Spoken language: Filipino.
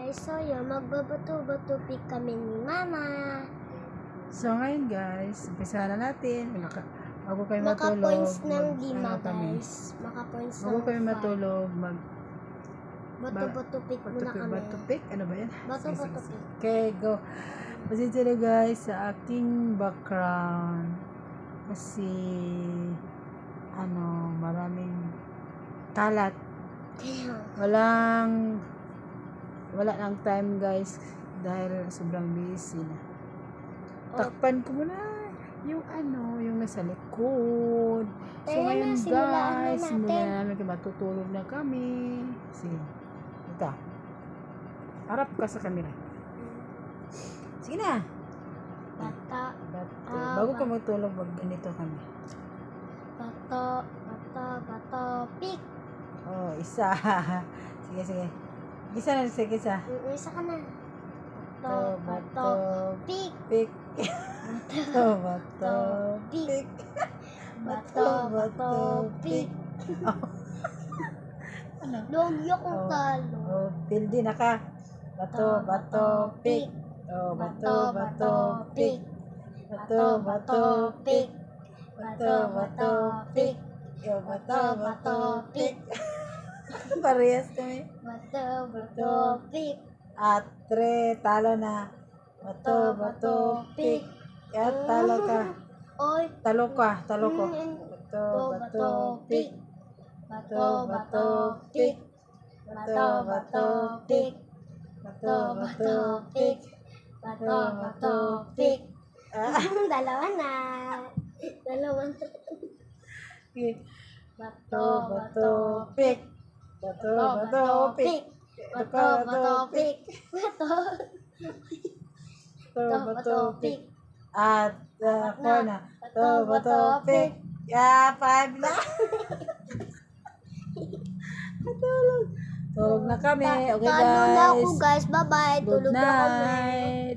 guys, so yun, magbabato-bato pick kami ni Mama. So ngayon guys, umpisa na natin. Bago kayo matulog. Maka-points ng 5 guys. Maka-points ng 5. Bago kayo matulog, bato-bato pick muna kami. Bato pick? Ano ba yan? Bato-bato pick. Okay, go. Pasensya na guys sa aking background. Kasi, maraming kalat. Wala nang time guys dahil sobrang busy na. Takpan ko muna yung nasa likod. So ngayon guys, muna namin matutulog na kami. Sige. Ito. Harap ka sa camera. Sige na. Bago ka matulog, ganito kami. Bato, pick. Oh, isa. Sige. Isa na, sige isa. Isa ka na. Bato, pick. Pick. Bato, pick. Bato, pick. Logyo kong talo. Oh, pildi na ka. Bato, pick. Oh, bato, pick. Bato, pick. Bato, pick. Yo, bato, pick. Parehas kami. Bato, pick. At 3, talo na. Bato, pick. At talo ka. Oy. Talo ko. Bato, pick. Bato, pick. Bato, pick. Bato, pick. Dalawa na. Okay. Bato, pick. Bato, pick. Bato, pick. At 4 na. Bato, pick. 5 na. Tulog na kami. Okay Talo na ako guys. guys. Bye-bye. Good Tulog na kami. night.